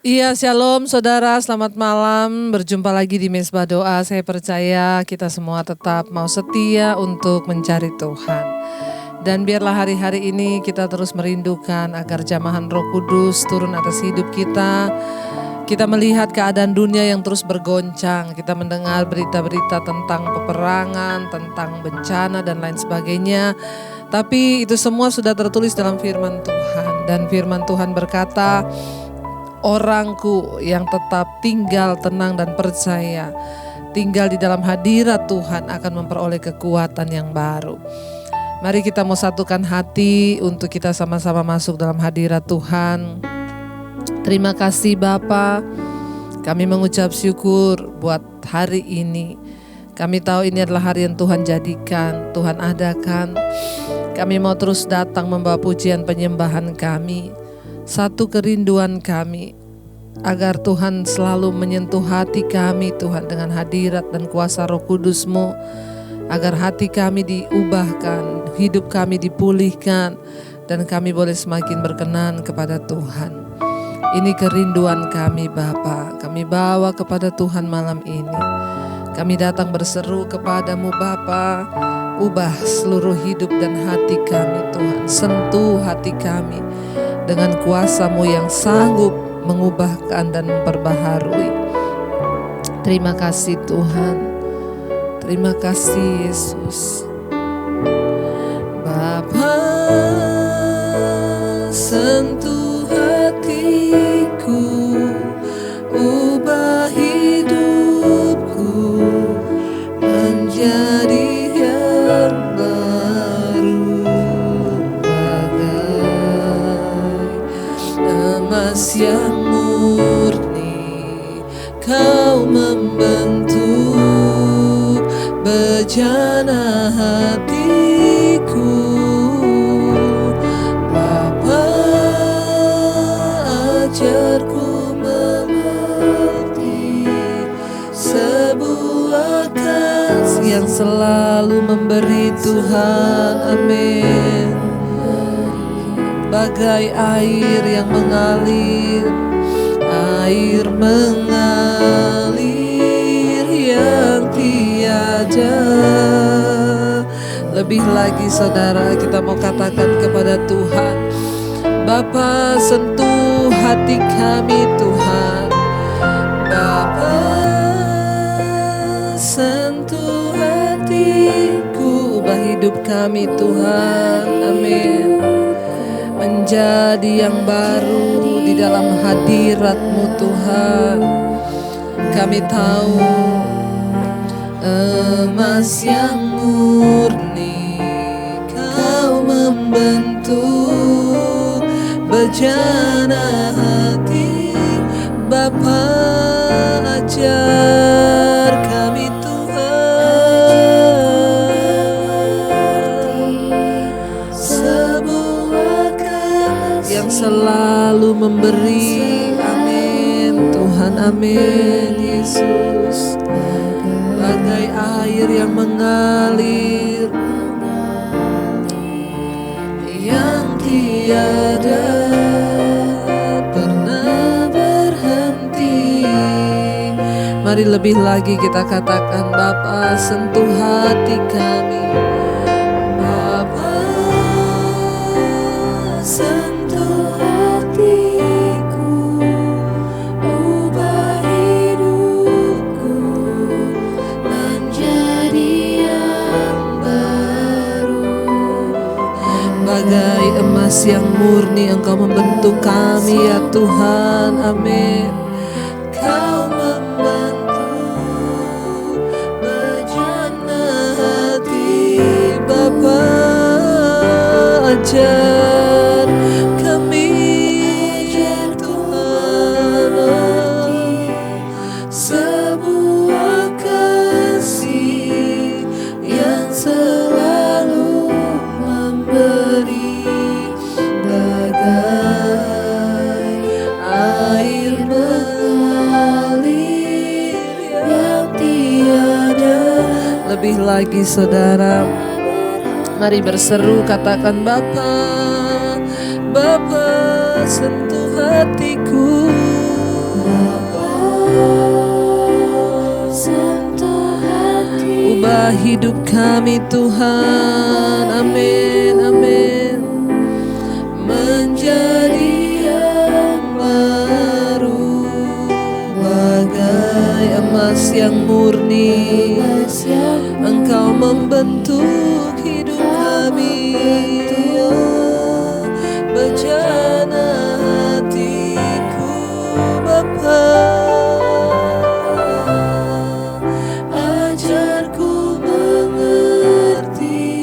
Iya, shalom saudara, selamat malam. Berjumpa lagi di Mezbah Doa. Saya percaya kita semua tetap mau setia untuk mencari Tuhan. Dan biarlah hari-hari ini kita terus merindukan agar jamahan Roh Kudus turun atas hidup kita. Kita melihat keadaan dunia yang terus bergoncang. Kita mendengar berita-berita tentang peperangan, tentang bencana dan lain sebagainya. Tapi itu semua sudah tertulis dalam firman Tuhan. Dan firman Tuhan berkata, orangku yang tetap tinggal tenang dan percaya, tinggal di dalam hadirat Tuhan akan memperoleh kekuatan yang baru. Mari kita mau satukan hati untuk kita sama-sama masuk dalam hadirat Tuhan. Terima kasih Bapa, kami mengucap syukur buat hari ini. Kami tahu ini adalah hari yang Tuhan jadikan, Tuhan adakan. Kami mau terus datang membawa pujian penyembahan kami. Satu kerinduan kami, agar Tuhan selalu menyentuh hati kami Tuhan dengan hadirat dan kuasa Roh Kudus-Mu, agar hati kami diubahkan, hidup kami dipulihkan, dan kami boleh semakin berkenan kepada Tuhan. Ini kerinduan kami Bapa, kami bawa kepada Tuhan malam ini. Kami datang berseru kepadamu Bapa, ubah seluruh hidup dan hati kami Tuhan, sentuh hati kami dengan kuasa-Mu yang sanggup mengubahkan dan memperbaharui. Terima kasih Tuhan, terima kasih Yesus. Bapa, sentuh hatiku, ubah hidupku menjadi yang baru, emas yang murni kau membentuk bejana hatiku. Bapa, ajarku mengerti sebuah kasih yang selalu memberi Tuhan. Amin. Bagai air yang mengalir, air mengalir yang tiada. Lebih lagi saudara, kita mau katakan kepada Tuhan, Bapa, sentuh hati kami Tuhan. Bapa, sentuh hatiku, ubah hidup kami Tuhan. Amin. Menjadi yang baru di dalam hadirat-Mu Tuhan. Kami tahu emas yang murni kau membentuk bejana hati. Bapa, ajar kami selalu memberi. Amin Tuhan, amin Yesus. Bagai air yang mengalir, yang tiada pernah berhenti. Mari lebih lagi kita katakan, Bapa, sentuh hati kami. Bapa, bagai emas yang murni Engkau membentuk kami ya Tuhan. Amin. Kau membentuk bejana hati. Bapa, ajar kami Tuhan sebuah kasih yang selalu memberi, bagai air mengalir yang tiada. Lebih lagi saudara, mari berseru, katakan, Bapa, Bapa, sentuh hatiku, Ubah hidup kami Tuhan. Amin, amin. Menjadi yang baru, bagai emas yang murni, Engkau membentuk hidup kami. Bejana hatiku Bapa, ajarku mengerti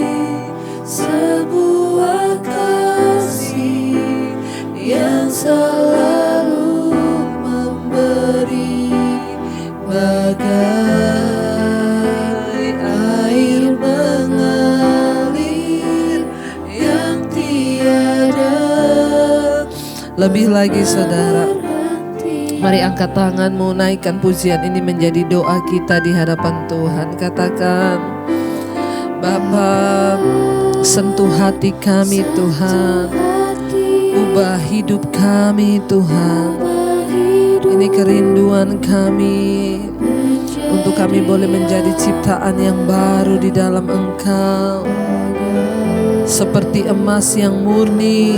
sebuah kasih yang selalu memberi, bagai air mengalir yang tiada. Lebih lagi saudara, mari angkat tanganmu, naikkan pujian ini menjadi doa kita di hadapan Tuhan. Katakan, Bapa, sentuh hati kami Tuhan, ubah hidup kami Tuhan. Ini kerinduan kami, untuk kami boleh menjadi ciptaan yang baru di dalam Engkau. Seperti emas yang murni,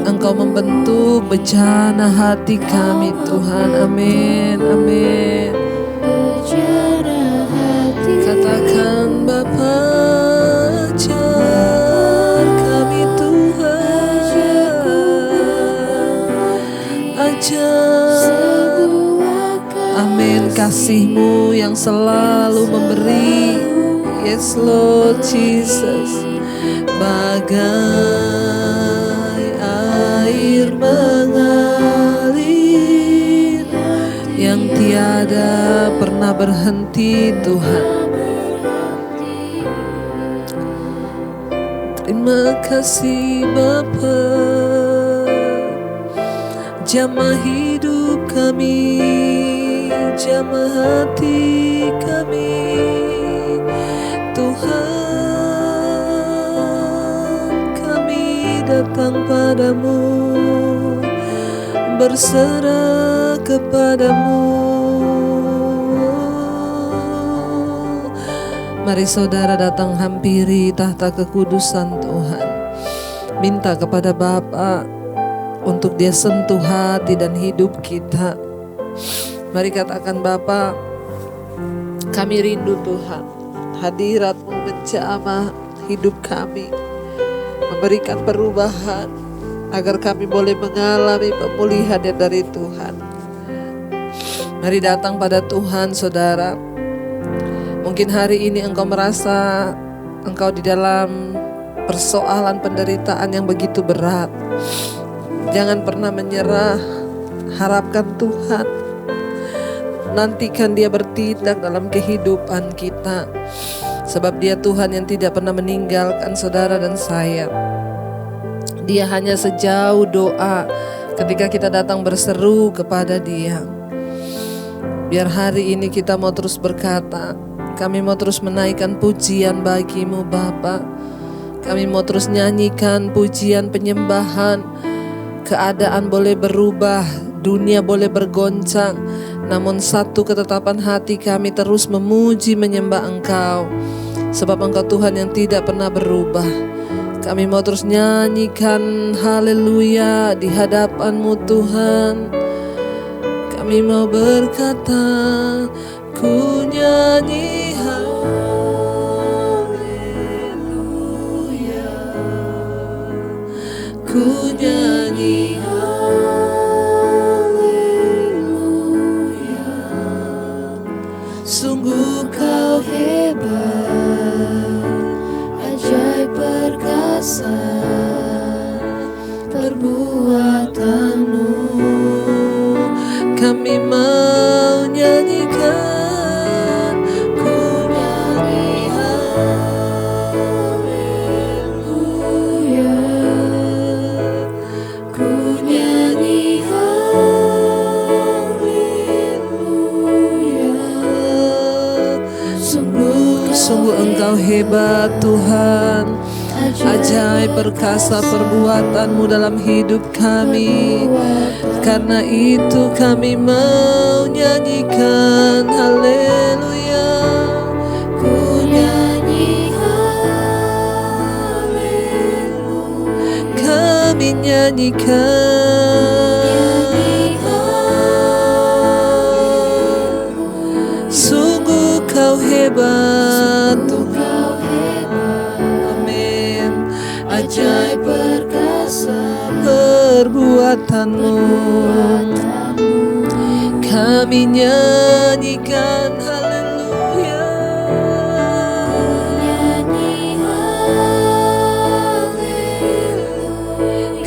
Engkau membentuk bejana hati kami Tuhan. Amin, amin. Katakan, Bapa, ajar kami Tuhan, ajar. Amin, kasih-Mu yang selalu memberi. Yes Lord Jesus. Bagai air mengalir yang tiada pernah berhenti Tuhan. Terima kasih Bapa, jamah hidup kami, jamah hati kami Tuhan. Datang padamu, berserah kepadamu. Mari saudara datang hampiri tahta kekudusan Tuhan. Minta kepada Bapa untuk Dia sentuh hati dan hidup kita. Mari katakan, Bapa, kami rindu Tuhan, hadirat-Mu menjamah hidup kami, memberikan perubahan agar kami boleh mengalami pemulihan yang dari Tuhan. Mari datang pada Tuhan saudara. Mungkin hari ini engkau merasa engkau di dalam persoalan penderitaan yang begitu berat. Jangan pernah menyerah, harapkan Tuhan. Nantikan Dia bertindak dalam kehidupan kita. Sebab Dia Tuhan yang tidak pernah meninggalkan saudara dan saya. Dia hanya sejauh doa ketika kita datang berseru kepada Dia. Biar hari ini kita mau terus berkata, kami mau terus menaikkan pujian bagi-Mu Bapa. Kami mau terus nyanyikan pujian penyembahan. Keadaan boleh berubah, dunia boleh bergoncang, namun satu ketetapan hati kami terus memuji menyembah Engkau. Sebab Engkau Tuhan yang tidak pernah berubah. Kami mau terus nyanyikan haleluya di hadapan-Mu Tuhan. Kami mau berkata, ku nyanyi haleluya, ku nyanyi haleluya. Sungguh Kau hebat, ajaib perkasa perbuatan-Mu. Kami mau nyanyikan, ku nyanyi haleluya, ku nyanyi haleluya. Sungguh Engkau hebat Tuhan, ajaib perkasa perbuatan-Mu dalam hidup kami. Karena itu kami mau nyanyikan haleluya, ku nyanyi kami nyanyikan. Sungguh kau hebat Tuhan. Amin. Ajaib perkasa perbuatanmu, kami nyanyikan haleluya.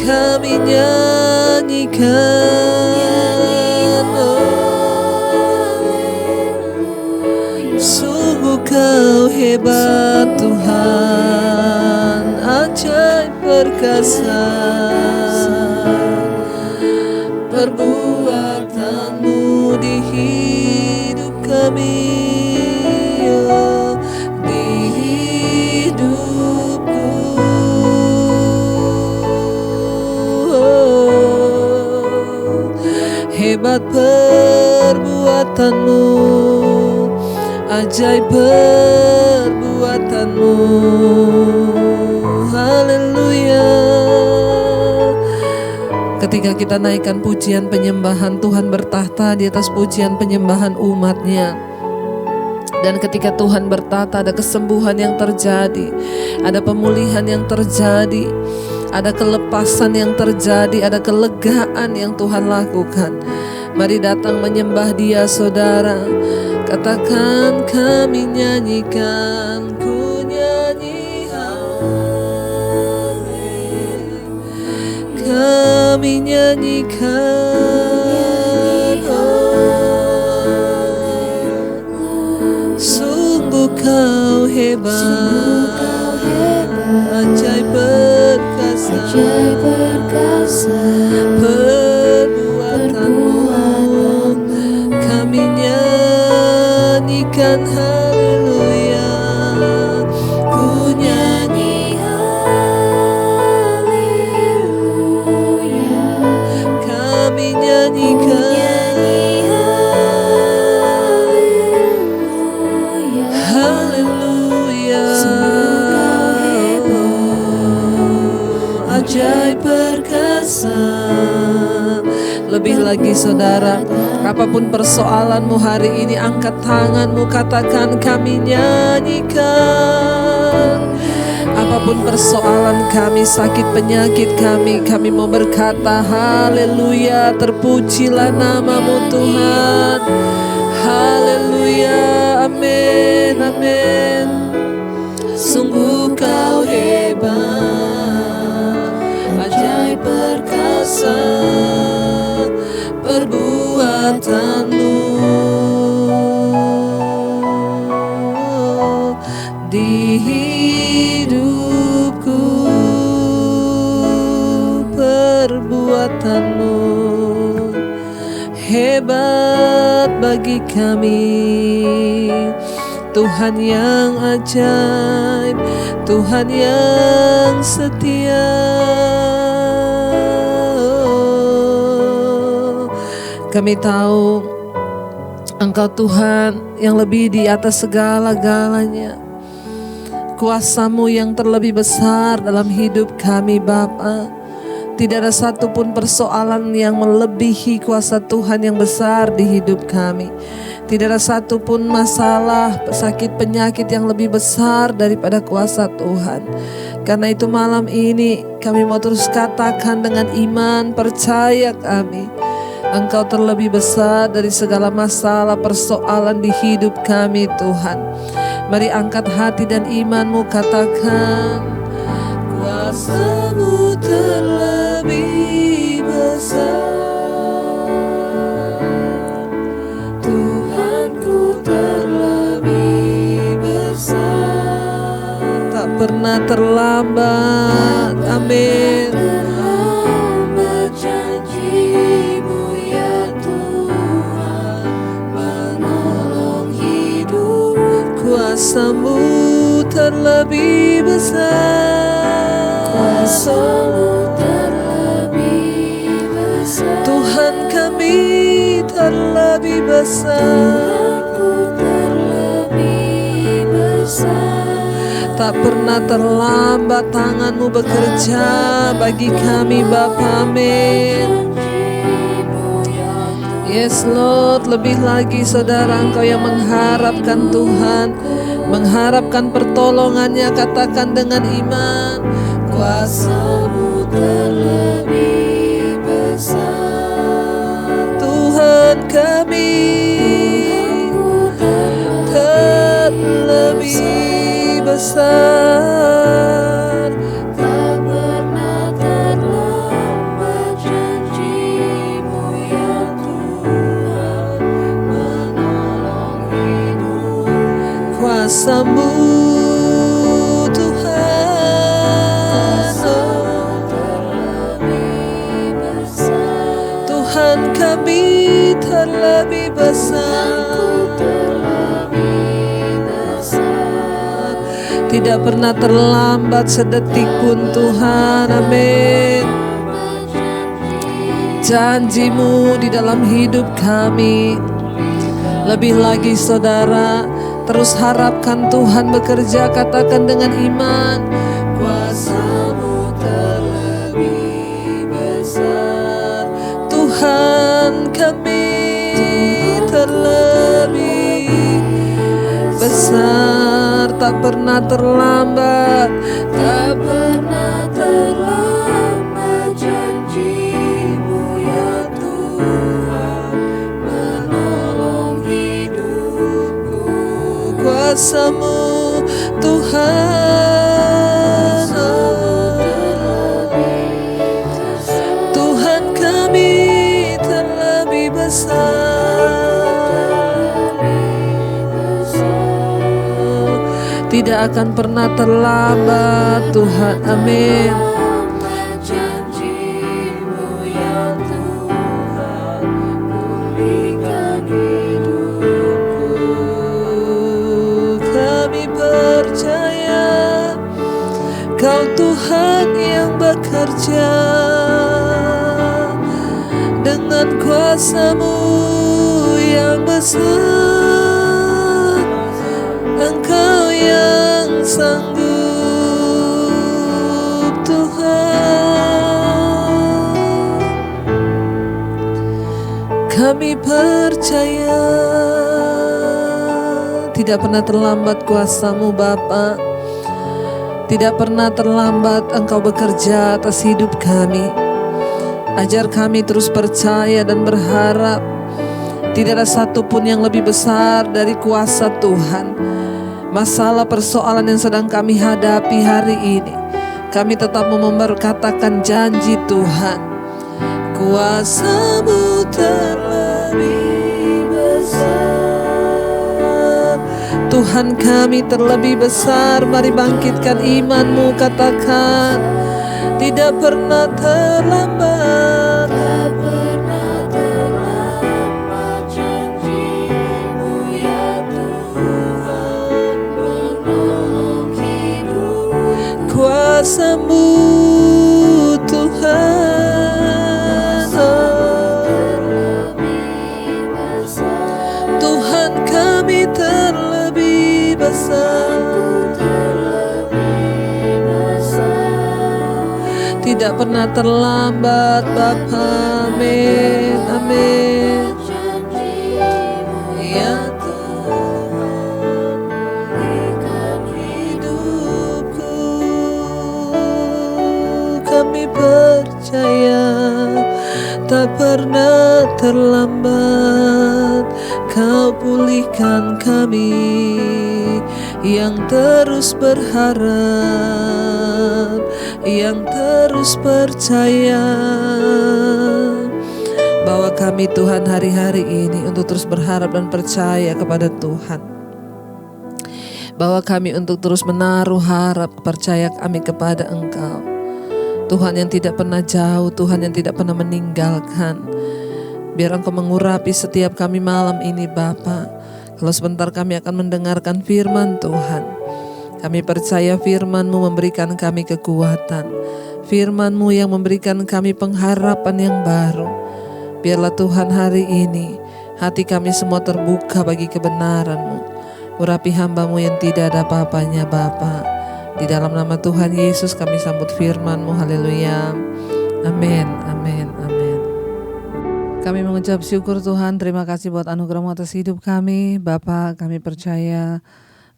Kami nyanyikan, sungguh kau hebat Tuhan, ajaib perkasa perbuatanmu di hidup kami, di hidupku. Hebat perbuatanmu, ajaib perbuatanmu, haleluya. Ketika kita naikkan pujian penyembahan, Tuhan bertahta di atas pujian penyembahan umatnya. Dan ketika Tuhan bertahta, ada kesembuhan yang terjadi, ada pemulihan yang terjadi, ada kelepasan yang terjadi, ada kelegaan yang Tuhan lakukan. Mari datang menyembah Dia, saudara. Katakan, kami nyanyikan, ku nyanyi kami nyanyikan, sungguh kau hebat, ajaib perkasa perbuatanmu, kami nyanyikan haleluya. Ku nyanyi haleluya, kami nyanyikan haleluya. Ajaib perkasa. Lebih lagi saudara, apapun persoalanmu hari ini, angkat tanganmu, katakan, kami nyanyikan. Apapun persoalan kami, sakit penyakit kami mau berkata haleluya. Terpujilah namamu Tuhan, haleluya, amin, amin. Sungguh kau hebat, ajaib perkasa perbuatanmu di hidupku, perbuatanmu hebat bagi kami. Tuhan yang ajaib, Tuhan yang setia. Kami tahu Engkau Tuhan yang lebih di atas segala-galanya. Kuasa-Mu yang terlebih besar dalam hidup kami Bapa. Tidak ada satupun persoalan yang melebihi kuasa Tuhan yang besar di hidup kami. Tidak ada satupun masalah, sakit penyakit yang lebih besar daripada kuasa Tuhan. Karena itu malam ini kami mau terus katakan dengan iman, percaya kami, Engkau terlebih besar dari segala masalah persoalan di hidup kami Tuhan. Mari angkat hati dan imanmu, katakan, kuasa-Mu terlebih besar. Pernah terlambat, amin. Terlambat janji-Mu ya Tuhan, menolong hidup. Kuasa-Mu terlebih besar, kuasa-Mu terlebih besar. Tuhan kami terlebih besar, Tuhanku terlebih besar. Tak pernah terlambat tangan-Mu bekerja bagi kami Bapa. Amin. Yes Lord, lebih lagi saudara engkau yang mengharapkan Tuhan, mengharapkan pertolongannya, katakan dengan iman, kuasa-Mu terlebih besar. Tuhan kami terlebih besar. Tak pernah terlambat janji-Mu ya Tuhan, menolong hidup. Kuasa-Mu Tuhan terlebih besar. Tuhan kami terlebih besar. Tidak pernah terlambat sedetik pun Tuhan. Amin. Janji-Mu di dalam hidup kami. Lebih lagi saudara, terus harapkan Tuhan bekerja, katakan dengan iman, kuasa-Mu terlebih besar. Tuhan kami terlebih besar. Tak pernah terlambat, tak pernah terlambat janji-Mu ya Tuhan, menolong hidupku. Kuasa-Mu Tuhan, Tuhan kami terlebih besar. Tidak akan pernah terlambat Tuhan. Amin. Janji-Mu ya Tuhan, pulihkan hidupku. Kami percaya Kau Tuhan yang bekerja dengan kuasa-Mu yang besar. Engkau yang sanggup Tuhan. Kami percaya tidak pernah terlambat kuasa-Mu Bapa. Tidak pernah terlambat Engkau bekerja atas hidup kami. Ajar kami terus percaya dan berharap tidak ada satupun yang lebih besar dari kuasa Tuhan. Masalah persoalan yang sedang kami hadapi hari ini, kami tetap mau memberkatakan janji Tuhan. Kuasa-Mu terlebih besar. Tuhan kami terlebih besar. Mari bangkitkan iman-Mu, katakan, tidak pernah terlambat. Kuasa-Mu Tuhan, Tuhan kami terlebih besar. Tidak pernah terlambat Bapa. Amin. Amin. Ya kami percaya tak pernah terlambat. Kau pulihkan kami yang terus berharap, yang terus percaya bahwa kami Tuhan hari-hari ini untuk terus berharap dan percaya kepada Tuhan. Bahwa kami untuk terus menaruh harap, percaya kami kepada Engkau. Tuhan yang tidak pernah jauh, Tuhan yang tidak pernah meninggalkan. Biar Engkau mengurapi setiap kami malam ini Bapa. Kalau sebentar kami akan mendengarkan firman Tuhan. Kami percaya firman-Mu memberikan kami kekuatan. Firman-Mu yang memberikan kami pengharapan yang baru. Biarlah Tuhan hari ini hati kami semua terbuka bagi kebenaran-Mu. Urapi hamba-Mu yang tidak ada apa-apanya Bapa. Di dalam nama Tuhan Yesus kami sambut firman-Mu. Haleluya. Amin, amin, amin. Kami mengucap syukur Tuhan, terima kasih buat anugerah-Mu atas hidup kami. Bapa, kami percaya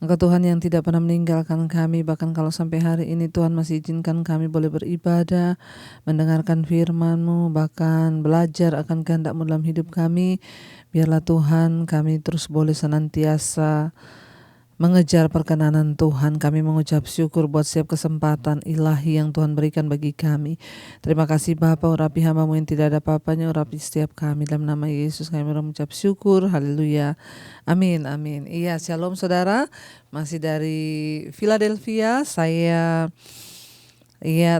Engkau Tuhan yang tidak pernah meninggalkan kami. Bahkan kalau sampai hari ini Tuhan masih izinkan kami boleh beribadah, mendengarkan firman-Mu, bahkan belajar akan kehendak-Mu dalam hidup kami. Biarlah Tuhan kami terus boleh senantiasa mengejar perkenanan Tuhan. Kami mengucap syukur buat setiap kesempatan ilahi yang Tuhan berikan bagi kami. Terima kasih Bapa, urapi hamba-Mu yang tidak ada apa-apanya, urapi setiap kami. Dalam nama Yesus kami mengucap syukur. Haleluya. Amin, amin. Iya, shalom saudara. Masih dari Philadelphia. Saya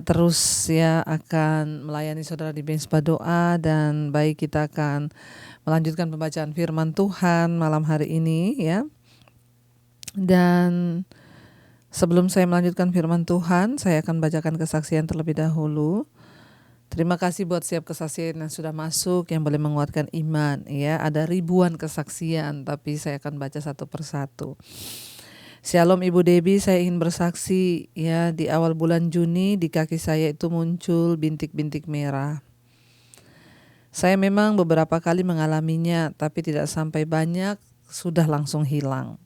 terus akan melayani saudara di Mezbah Doa, dan baik kita akan melanjutkan pembacaan firman Tuhan malam hari ini ya. Dan sebelum saya melanjutkan firman Tuhan, saya akan bacakan kesaksian terlebih dahulu. Terima kasih buat setiap kesaksian yang sudah masuk, yang boleh menguatkan iman ya. Ada ribuan kesaksian, tapi saya akan baca satu persatu. Shalom Ibu Debbie, saya ingin bersaksi ya. Di awal bulan Juni di kaki saya itu muncul bintik-bintik merah. Saya memang beberapa kali mengalaminya, tapi tidak sampai banyak, sudah langsung hilang.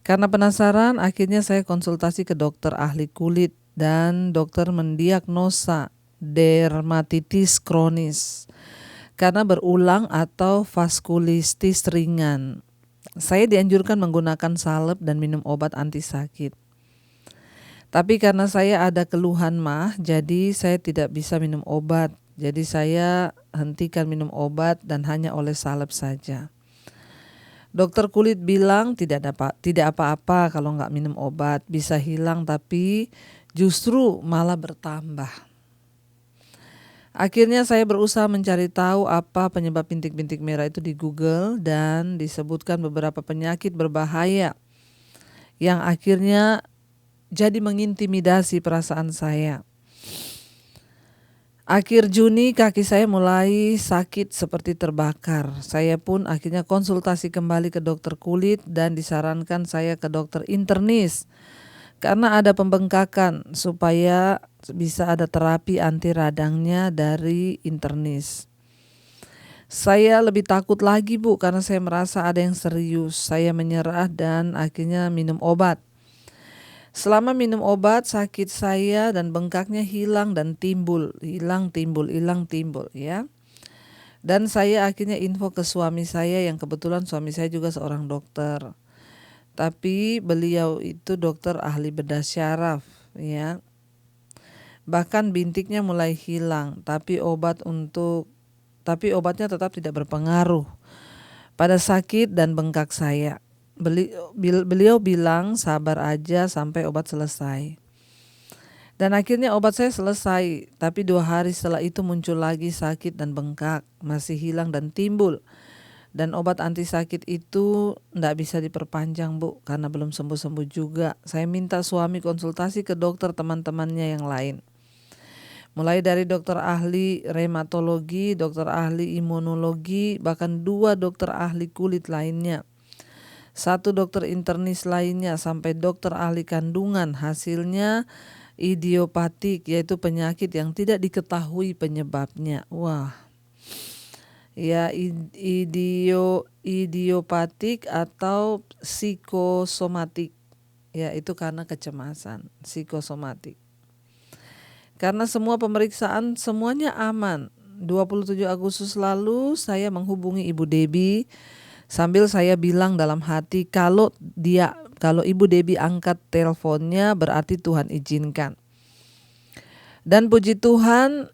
Karena penasaran, akhirnya saya konsultasi ke dokter ahli kulit, dan dokter mendiagnosa dermatitis kronis karena berulang atau vaskulitis ringan. Saya dianjurkan menggunakan salep dan minum obat anti sakit. Tapi karena saya ada keluhan mah, jadi saya tidak bisa minum obat. Jadi saya hentikan minum obat dan hanya oleh salep saja. Dokter kulit bilang tidak apa-apa kalau nggak minum obat, bisa hilang, tapi justru malah bertambah. Akhirnya saya berusaha mencari tahu apa penyebab bintik-bintik merah itu di Google, dan disebutkan beberapa penyakit berbahaya yang akhirnya jadi mengintimidasi perasaan saya. Akhir Juni kaki saya mulai sakit seperti terbakar. Saya pun akhirnya konsultasi kembali ke dokter kulit dan disarankan saya ke dokter internis karena ada pembengkakan, supaya bisa ada terapi anti radangnya dari internis. Saya lebih takut lagi Bu, karena saya merasa ada yang serius. Saya menyerah dan akhirnya minum obat. Selama minum obat, sakit saya dan bengkaknya hilang dan timbul ya. Dan saya akhirnya info ke suami saya, yang kebetulan suami saya juga seorang dokter. Tapi beliau itu dokter ahli bedah syaraf ya. Bahkan bintiknya mulai hilang, tapi obatnya tetap tidak berpengaruh pada sakit dan bengkak saya. Beliau bilang sabar aja sampai obat selesai. Dan akhirnya obat saya selesai, tapi 2 hari setelah itu muncul lagi sakit dan bengkak, masih hilang dan timbul. Dan obat anti sakit itu enggak bisa diperpanjang Bu, karena belum sembuh-sembuh juga. Saya minta suami konsultasi ke dokter teman-temannya yang lain. Mulai dari dokter ahli reumatologi, dokter ahli imunologi, bahkan 2 dokter ahli kulit lainnya. 1 dokter internis lainnya, sampai dokter ahli kandungan. Hasilnya idiopatik, yaitu penyakit yang tidak diketahui penyebabnya. Wah. Ya, idiopatik atau psikosomatik. Ya, itu karena kecemasan, psikosomatik. Karena semua pemeriksaan semuanya aman. 27 Agustus lalu saya menghubungi Ibu Debbie. Sambil saya bilang dalam hati, kalau Ibu Debbie angkat teleponnya berarti Tuhan izinkan. Dan puji Tuhan,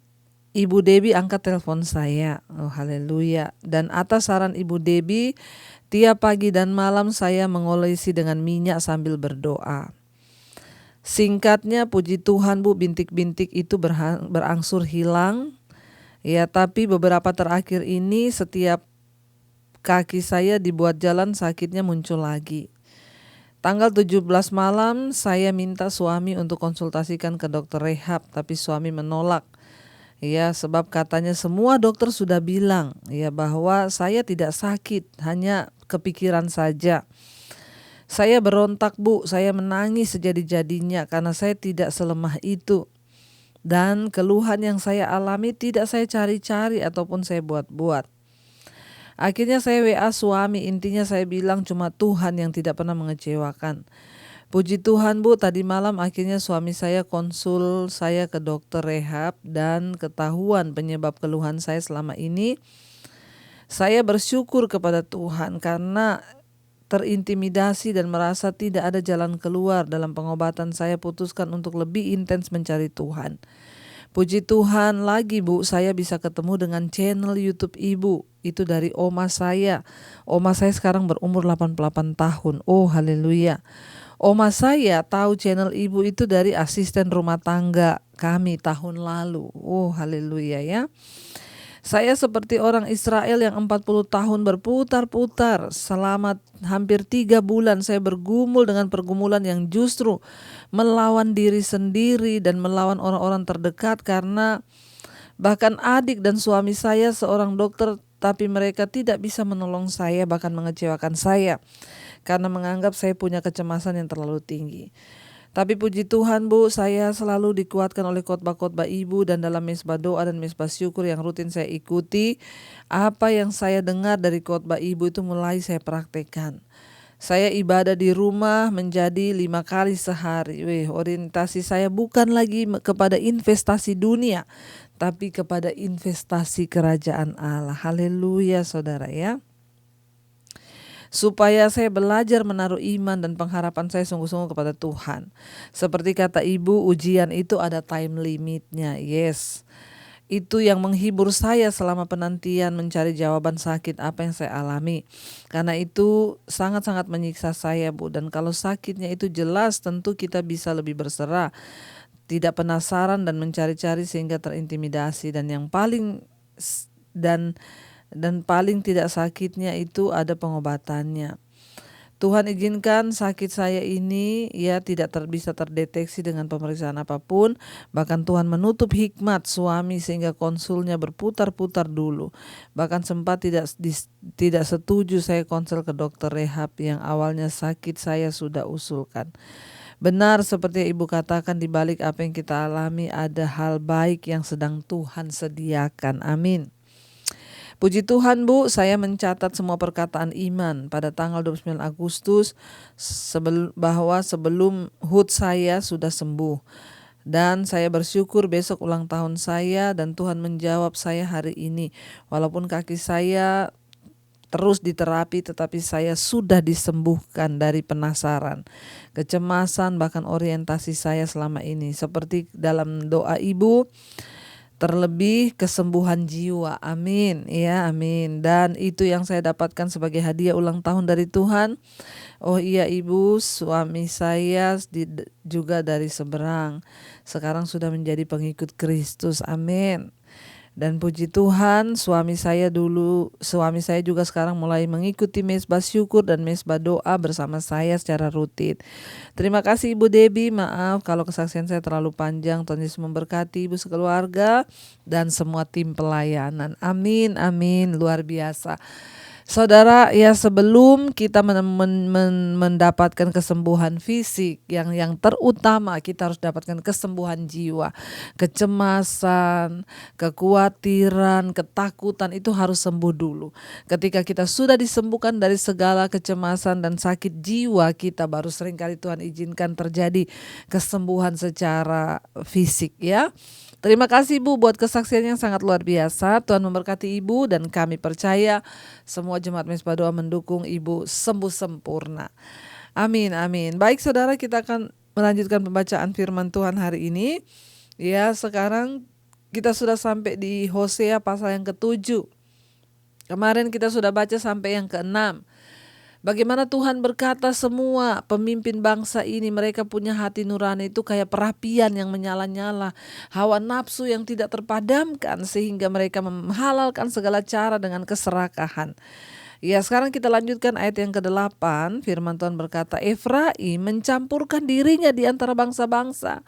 Ibu Debbie angkat telepon saya. Oh haleluya. Dan atas saran Ibu Debbie, tiap pagi dan malam saya mengolesi dengan minyak sambil berdoa. Singkatnya, puji Tuhan Bu, bintik-bintik itu berangsur hilang. Ya, tapi beberapa terakhir ini setiap kaki saya dibuat jalan sakitnya muncul lagi. Tanggal 17 malam saya minta suami untuk konsultasikan ke dokter rehab, tapi suami menolak. Ya, sebab katanya semua dokter sudah bilang ya bahwa saya tidak sakit, hanya kepikiran saja. Saya berontak Bu, saya menangis sejadi-jadinya karena saya tidak selemah itu. Dan keluhan yang saya alami tidak saya cari-cari ataupun saya buat-buat. Akhirnya saya WA suami, intinya saya bilang cuma Tuhan yang tidak pernah mengecewakan. Puji Tuhan Bu, tadi malam akhirnya suami saya konsul saya ke dokter rehab dan ketahuan penyebab keluhan saya selama ini. Saya bersyukur kepada Tuhan karena terintimidasi dan merasa tidak ada jalan keluar dalam pengobatan, saya putuskan untuk lebih intens mencari Tuhan. Puji Tuhan lagi Bu, saya bisa ketemu dengan channel YouTube Ibu. Itu dari oma saya. Oma saya sekarang berumur 88 tahun. Oh haleluya. Oma saya tahu channel Ibu itu dari asisten rumah tangga kami tahun lalu. Oh haleluya ya. Saya seperti orang Israel yang 40 tahun berputar-putar. Selama hampir 3 bulan saya bergumul dengan pergumulan yang justru melawan diri sendiri dan melawan orang-orang terdekat, karena bahkan adik dan suami saya seorang dokter, tapi mereka tidak bisa menolong saya, bahkan mengecewakan saya karena menganggap saya punya kecemasan yang terlalu tinggi. Tapi puji Tuhan Bu, saya selalu dikuatkan oleh khotbah-khotbah Ibu dan dalam mesbah doa dan mesbah syukur yang rutin saya ikuti. Apa yang saya dengar dari khotbah Ibu itu mulai saya praktekkan. Saya ibadah di rumah menjadi 5 kali sehari. Orientasi saya bukan lagi kepada investasi dunia, tapi kepada investasi kerajaan Allah. Haleluya saudara ya. Supaya saya belajar menaruh iman dan pengharapan saya sungguh-sungguh kepada Tuhan. Seperti kata Ibu, ujian itu ada time limitnya. Yes, itu yang menghibur saya selama penantian mencari jawaban sakit apa yang saya alami. Karena itu sangat-sangat menyiksa saya Bu. Dan kalau sakitnya itu jelas, tentu kita bisa lebih berserah, tidak penasaran dan mencari-cari sehingga terintimidasi. Dan yang paling dan paling tidak sakitnya itu ada pengobatannya. Tuhan izinkan sakit saya ini ya tidak bisa terdeteksi dengan pemeriksaan apapun. Bahkan Tuhan menutup hikmat suami sehingga konsulnya berputar-putar dulu. Bahkan sempat tidak setuju saya konsul ke dokter rehab yang awalnya sakit saya sudah usulkan. Benar seperti Ibu katakan, di balik apa yang kita alami ada hal baik yang sedang Tuhan sediakan. Amin. Puji Tuhan Bu, saya mencatat semua perkataan iman pada tanggal 29 Agustus bahwa sebelum HUT saya sudah sembuh. Dan saya bersyukur besok ulang tahun saya dan Tuhan menjawab saya hari ini. Walaupun kaki saya terus diterapi, tetapi saya sudah disembuhkan dari penasaran, kecemasan, bahkan orientasi saya selama ini. Seperti dalam doa Ibu, terlebih kesembuhan jiwa. Amin. Ya, amin. Dan itu yang saya dapatkan sebagai hadiah ulang tahun dari Tuhan. Oh iya Ibu, suami saya juga dari seberang. Sekarang sudah menjadi pengikut Kristus. Amin. Dan puji Tuhan, suami saya juga sekarang mulai mengikuti mesbah syukur dan mesbah doa bersama saya secara rutin. Terima kasih Ibu Debbie, maaf kalau kesaksian saya terlalu panjang. Tuhan Yesus memberkati Ibu sekeluarga dan semua tim pelayanan. Amin, amin, luar biasa. Saudara, ya sebelum kita mendapatkan kesembuhan fisik, yang terutama kita harus dapatkan kesembuhan jiwa. Kecemasan, kekhawatiran, ketakutan itu harus sembuh dulu. Ketika kita sudah disembuhkan dari segala kecemasan dan sakit jiwa kita, baru seringkali Tuhan izinkan terjadi kesembuhan secara fisik ya. Terima kasih Ibu buat kesaksian yang sangat luar biasa. Tuhan memberkati Ibu dan kami percaya semua jemaat Mesbah Doa mendukung Ibu sembuh sempurna. Amin, amin. Baik saudara, kita akan melanjutkan pembacaan firman Tuhan hari ini. Ya, sekarang kita sudah sampai di Hosea pasal yang ke-7. Kemarin kita sudah baca sampai yang ke-6. Bagaimana Tuhan berkata semua pemimpin bangsa ini mereka punya hati nurani itu kayak perapian yang menyala-nyala, hawa nafsu yang tidak terpadamkan sehingga mereka menghalalkan segala cara dengan keserakahan. Ya, sekarang kita lanjutkan ayat yang ke-8. Firman Tuhan berkata, Efraim mencampurkan dirinya di antara bangsa-bangsa.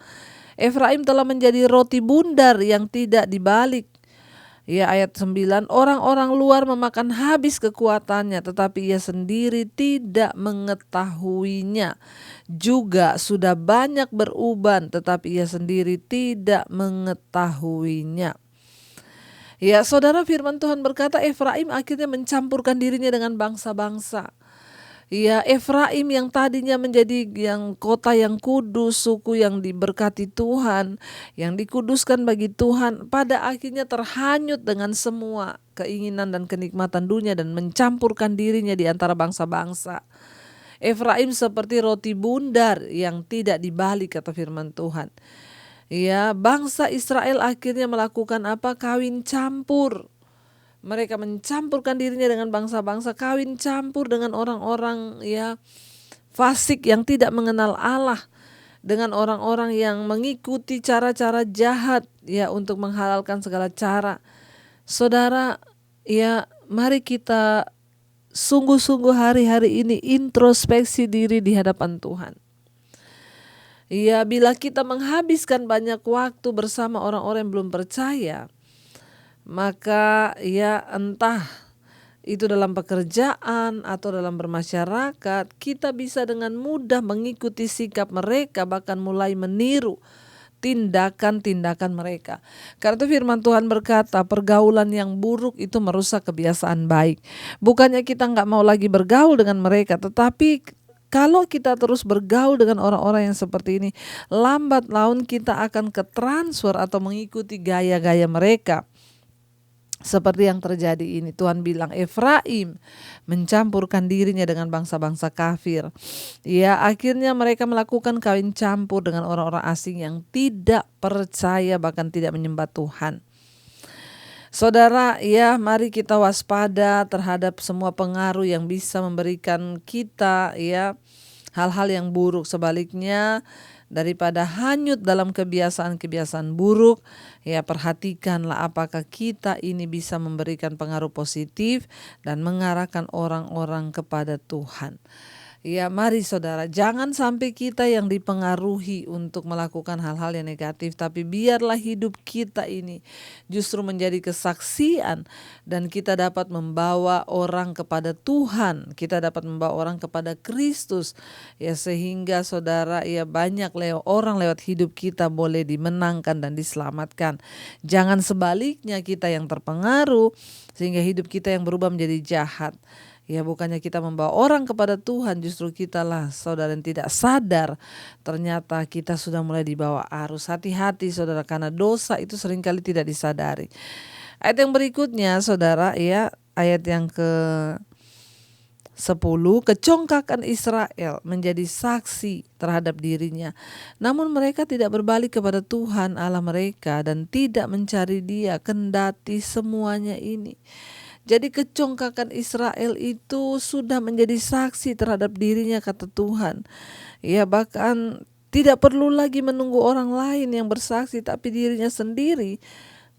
Efraim telah menjadi roti bundar yang tidak dibalik. Ya, ayat 9, orang-orang luar memakan habis kekuatannya, tetapi ia sendiri tidak mengetahuinya. Juga sudah banyak beruban, tetapi ia sendiri tidak mengetahuinya. Ya, saudara, firman Tuhan berkata Efraim akhirnya mencampurkan dirinya dengan bangsa-bangsa. Ya, Efraim yang tadinya menjadi yang kota yang kudus, suku yang diberkati Tuhan, yang dikuduskan bagi Tuhan, pada akhirnya terhanyut dengan semua keinginan dan kenikmatan dunia dan mencampurkan dirinya di antara bangsa-bangsa. Efraim seperti roti bundar yang tidak dibalik, kata firman Tuhan. Ya, bangsa Israel akhirnya melakukan apa? Kawin campur. Mereka mencampurkan dirinya dengan bangsa-bangsa, kawin campur dengan orang-orang ya fasik yang tidak mengenal Allah, dengan orang-orang yang mengikuti cara-cara jahat ya untuk menghalalkan segala cara. Saudara, ya mari kita sungguh-sungguh hari-hari ini introspeksi diri di hadapan Tuhan. Ya, bila kita menghabiskan banyak waktu bersama orang-orang yang belum percaya, maka ya entah itu dalam pekerjaan atau dalam bermasyarakat, kita bisa dengan mudah mengikuti sikap mereka, bahkan mulai meniru tindakan-tindakan mereka. Karena itu firman Tuhan berkata, pergaulan yang buruk itu merusak kebiasaan baik. Bukannya kita nggak mau lagi bergaul dengan mereka, tetapi kalau kita terus bergaul dengan orang-orang yang seperti ini, lambat laun kita akan ketransfer atau mengikuti gaya-gaya mereka. Seperti yang terjadi ini, Tuhan bilang Efraim mencampurkan dirinya dengan bangsa-bangsa kafir. Ya, akhirnya mereka melakukan kawin campur dengan orang-orang asing yang tidak percaya bahkan tidak menyembah Tuhan. Saudara, ya mari kita waspada terhadap semua pengaruh yang bisa memberikan kita ya hal-hal yang buruk. Sebaliknya, daripada hanyut dalam kebiasaan-kebiasaan buruk, ya perhatikanlah apakah kita ini bisa memberikan pengaruh positif dan mengarahkan orang-orang kepada Tuhan. Ya, mari saudara, jangan sampai kita yang dipengaruhi untuk melakukan hal-hal yang negatif, tapi biarlah hidup kita ini justru menjadi kesaksian dan kita dapat membawa orang kepada Tuhan, kita dapat membawa orang kepada Kristus, ya sehingga saudara, ya banyak orang lewat hidup kita boleh dimenangkan dan diselamatkan. Jangan sebaliknya kita yang terpengaruh sehingga hidup kita yang berubah menjadi jahat. Ya, bukannya kita membawa orang kepada Tuhan, justru kitalah saudara yang tidak sadar ternyata kita sudah mulai dibawa arus. Hati-hati saudara, karena dosa itu seringkali tidak disadari. Ayat yang berikutnya saudara, ya ayat yang ke-10, kecongkakan Israel menjadi saksi terhadap dirinya. Namun mereka tidak berbalik kepada Tuhan Allah mereka dan tidak mencari Dia, kendati semuanya ini. Jadi kecongkakan Israel itu sudah menjadi saksi terhadap dirinya, kata Tuhan. Ya, bahkan tidak perlu lagi menunggu orang lain yang bersaksi, tapi dirinya sendiri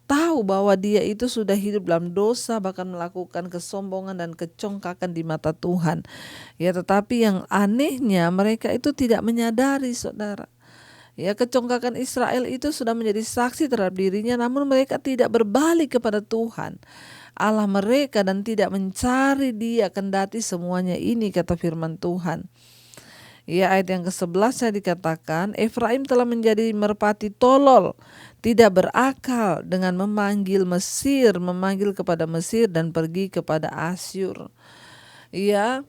tahu bahwa dia itu sudah hidup dalam dosa, bahkan melakukan kesombongan dan kecongkakan di mata Tuhan. Ya, tetapi yang anehnya mereka itu tidak menyadari, saudara. Ya, kecongkakan Israel itu sudah menjadi saksi terhadap dirinya, namun mereka tidak berbalik kepada Tuhan Allah mereka dan tidak mencari Dia, kendati semuanya ini, kata firman Tuhan. Ya, ayat yang ke-11 saya dikatakan, Efraim telah menjadi merpati tolol, tidak berakal dengan memanggil kepada Mesir dan pergi kepada Asyur. Ya,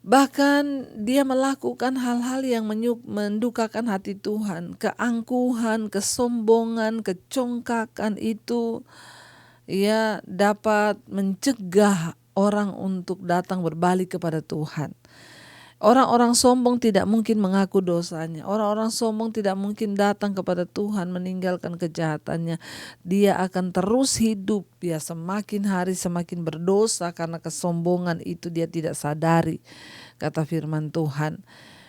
bahkan dia melakukan hal-hal yang mendukakan hati Tuhan. Keangkuhan, kesombongan, kecongkakan itu ia dapat mencegah orang untuk datang berbalik kepada Tuhan. Orang-orang sombong tidak mungkin mengaku dosanya. Orang-orang sombong tidak mungkin datang kepada Tuhan meninggalkan kejahatannya. Dia akan terus hidup. Dia semakin hari semakin berdosa karena kesombongan itu dia tidak sadari, kata firman Tuhan.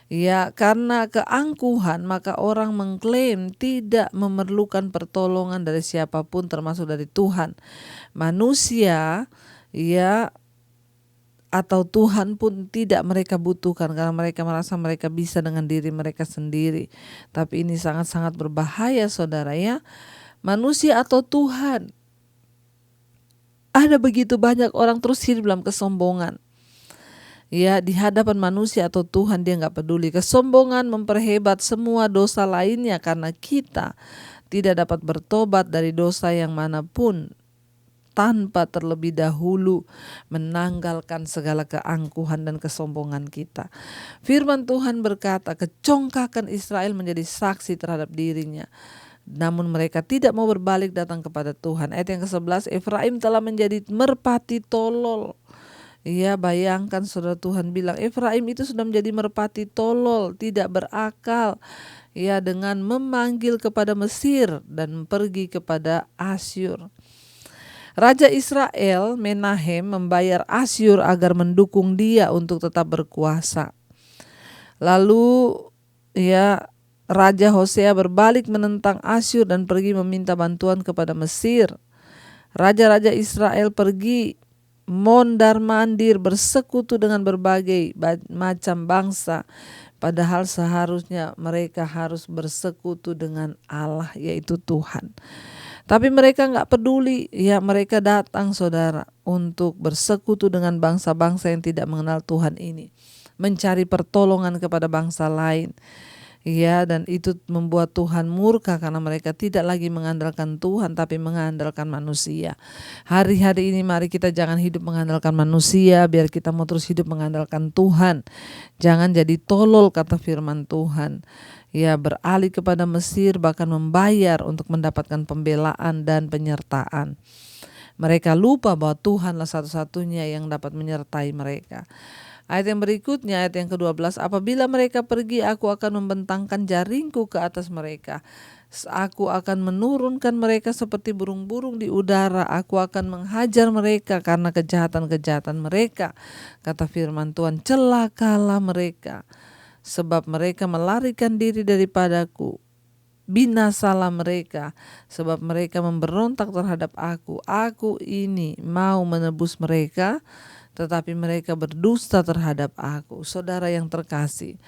Ya, karena keangkuhan maka orang mengklaim tidak memerlukan pertolongan dari siapapun termasuk dari Tuhan. Manusia ya atau Tuhan pun tidak mereka butuhkan karena mereka merasa mereka bisa dengan diri mereka sendiri. Tapi ini sangat-sangat berbahaya saudara ya. Manusia atau Tuhan, Ada begitu banyak orang terus hidup dalam kesombongan. Ya, di hadapan manusia atau Tuhan dia nggak peduli. Kesombongan memperhebat semua dosa lainnya karena kita tidak dapat bertobat dari dosa yang manapun tanpa terlebih dahulu menanggalkan segala keangkuhan dan kesombongan kita. Firman Tuhan berkata, kecongkakan Israel menjadi saksi terhadap dirinya, namun mereka tidak mau berbalik datang kepada Tuhan. Ayat yang ke-11, Efraim telah menjadi merpati tolol. Ya, bayangkan saudara, Tuhan bilang Efraim itu sudah menjadi merpati tolol, tidak berakal. Ya, dengan memanggil kepada Mesir dan pergi kepada Asyur. Raja Israel Menahem membayar Asyur agar mendukung dia untuk tetap berkuasa. Lalu ya, Raja Hosea berbalik menentang Asyur dan pergi meminta bantuan kepada Mesir. Raja-raja Israel pergi mondar-mandir bersekutu dengan berbagai macam bangsa, padahal seharusnya mereka harus bersekutu dengan Allah, yaitu Tuhan. Tapi mereka gak peduli, ya mereka datang saudara untuk bersekutu dengan bangsa-bangsa yang tidak mengenal Tuhan ini, mencari pertolongan kepada bangsa lain. Ya, dan itu membuat Tuhan murka karena mereka tidak lagi mengandalkan Tuhan tapi mengandalkan manusia. Hari-hari ini mari kita jangan hidup mengandalkan manusia, biar kita mau terus hidup mengandalkan Tuhan. Jangan jadi tolol, kata firman Tuhan. Ya, beralih kepada Mesir, bahkan membayar untuk mendapatkan pembelaan dan penyertaan. Mereka lupa bahwa Tuhanlah satu-satunya yang dapat menyertai mereka. Ayat yang berikutnya, ayat yang ke-12, apabila mereka pergi, aku akan membentangkan jaringku ke atas mereka. Aku akan menurunkan mereka seperti burung-burung di udara. Aku akan menghajar mereka karena kejahatan-kejahatan mereka. Kata firman Tuhan, celakalah mereka, sebab mereka melarikan diri daripadaku. Binasalah mereka, sebab mereka memberontak terhadap aku. Aku ini mau menebus mereka, tetapi mereka berdusta terhadap aku. Saudara yang terkasih,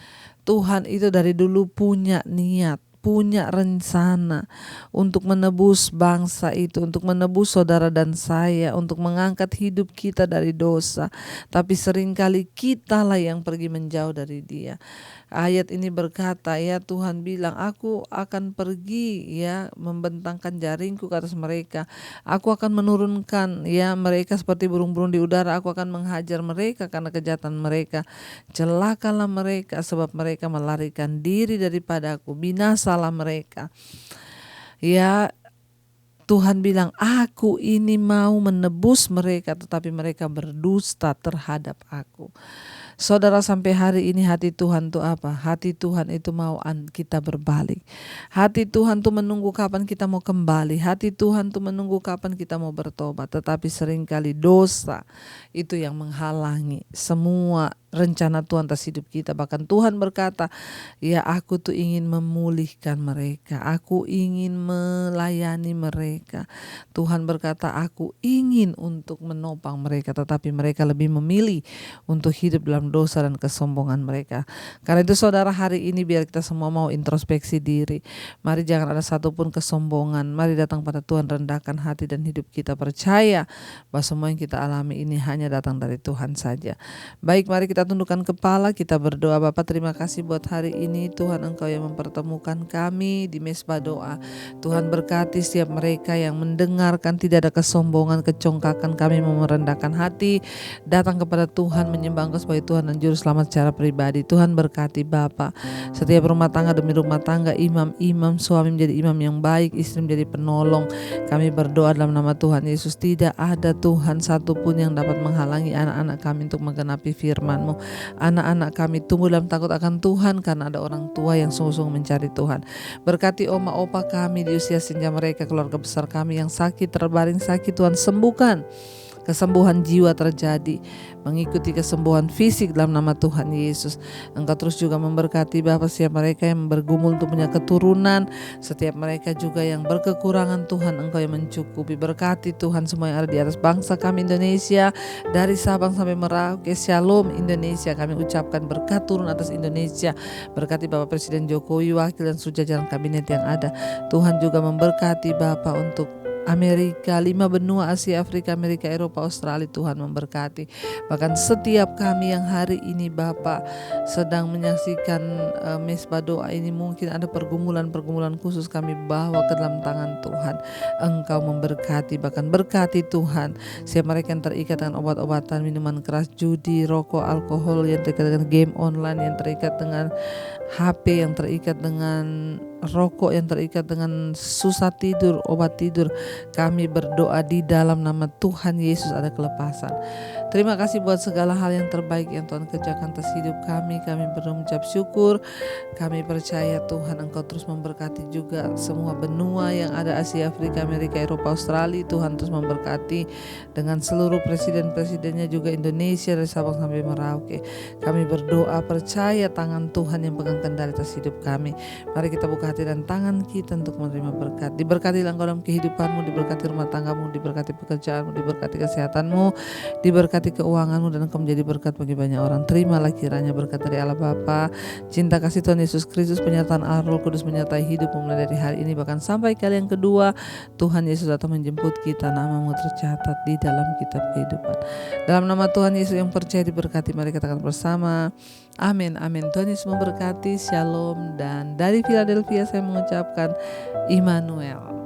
Tuhan itu dari dulu punya niat, punya rencana untuk menebus bangsa itu, untuk menebus saudara dan saya, untuk mengangkat hidup kita dari dosa. Tapi seringkali kitalah yang pergi menjauh dari Dia. Ayat ini berkata, ya Tuhan bilang, aku akan pergi ya membentangkan jaringku ke atas mereka. Aku akan menurunkan ya mereka seperti burung-burung di udara. Aku akan menghajar mereka karena kejahatan mereka. Celakalah mereka, sebab mereka melarikan diri daripadaku. Binasalah mereka. Ya, Tuhan bilang, aku ini mau menebus mereka, tetapi mereka berdusta terhadap aku. Saudara, sampai hari ini hati Tuhan itu apa? Hati Tuhan itu mau kita berbalik. Hati Tuhan itu menunggu kapan kita mau kembali. Hati Tuhan itu menunggu kapan kita mau bertobat. Tetapi seringkali dosa itu yang menghalangi semua rencana Tuhan atas hidup kita. Bahkan Tuhan berkata, ya aku tuh ingin memulihkan mereka, aku ingin melayani mereka. Tuhan berkata, aku ingin untuk menopang mereka, tetapi mereka lebih memilih untuk hidup dalam dosa dan kesombongan mereka. Karena itu saudara, hari ini biar kita semua mau introspeksi diri. Mari jangan ada satupun kesombongan. Mari datang pada Tuhan, rendahkan hati dan hidup kita, percaya bahwa semua yang kita alami ini hanya datang dari Tuhan saja. Baik, mari kita tundukkan kepala, kita berdoa. Bapa, terima kasih buat hari ini. Tuhan, Engkau yang mempertemukan kami di Mesbah Doa. Tuhan, berkati setiap mereka yang mendengarkan, tidak ada kesombongan, kecongkakan. Kami mau merendahkan hati, datang kepada Tuhan, menyembah Engkau sebagai Tuhan dan Juru Selamat secara pribadi. Tuhan, berkati Bapa setiap rumah tangga demi rumah tangga, imam, suami menjadi imam yang baik, istri menjadi penolong. Kami berdoa dalam nama Tuhan Yesus, tidak ada Tuhan satupun yang dapat menghalangi anak-anak kami untuk menggenapi firman-Mu. Anak-anak kami tumbuh dalam takut akan Tuhan karena ada orang tua yang sungguh-sungguh mencari Tuhan. Berkati oma opa kami di usia senja mereka, keluarga besar kami yang sakit, terbaring sakit, Tuhan sembuhkan. Kesembuhan jiwa terjadi, mengikuti kesembuhan fisik dalam nama Tuhan Yesus. Engkau terus juga memberkati Bapa setiap mereka yang bergumul untuk punya keturunan, setiap mereka juga yang berkekurangan. Tuhan, Engkau yang mencukupi. Berkati Tuhan semua yang ada di atas bangsa kami Indonesia, dari Sabang sampai Merauke. Shalom Indonesia, kami ucapkan berkat turun atas Indonesia. Berkati Bapak Presiden Jokowi, wakil dan seluruh jajaran kabinet yang ada. Tuhan juga memberkati Bapa untuk Amerika, 5 benua Asia, Afrika, Amerika, Eropa, Australia. Tuhan memberkati. Bahkan setiap kami yang hari ini Bapak sedang menyaksikan mesbah doa ini, mungkin ada pergumulan-pergumulan khusus, kami bawa ke dalam tangan Tuhan. Engkau memberkati, bahkan berkati Tuhan siapa mereka yang terikat dengan obat-obatan, minuman keras, judi, rokok, alkohol, yang terikat dengan game online, yang terikat dengan HP, yang terikat dengan rokok, yang terikat dengan susah tidur, obat tidur. Kami berdoa di dalam nama Tuhan Yesus ada kelepasan. Terima kasih buat segala hal yang terbaik yang Tuhan kerjakan atas hidup kami. Kami berucap syukur. Kami percaya Tuhan Engkau terus memberkati juga semua benua yang ada, Asia, Afrika, Amerika, Eropa, Australia. Tuhan terus memberkati dengan seluruh presiden-presidennya, juga Indonesia dari Sabang sampai Merauke. Kami berdoa percaya tangan Tuhan yang pegang kendali atas hidup kami. Mari kita buka hati dan tangan kita untuk menerima berkat. Diberkatilah engkau dalam kehidupanmu, diberkati rumah tanggamu, diberkati pekerjaanmu, diberkati kesehatanmu, diberkati keuanganmu, dan engkau menjadi berkat bagi banyak orang. Terimalah kiranya berkat dari Allah Bapa, cinta kasih Tuhan Yesus Kristus, penyertaan Allah Roh Kudus menyertai hidupmu mulai dari hari ini bahkan sampai kali yang kedua Tuhan Yesus datang menjemput kita. Namamu tercatat di dalam kitab kehidupan. Dalam nama Tuhan Yesus yang percaya diberkati, mari katakan bersama, amin, amin. Tuhan Yesus memberkati. Shalom. Dan dari Philadelphia saya mengucapkan Immanuel.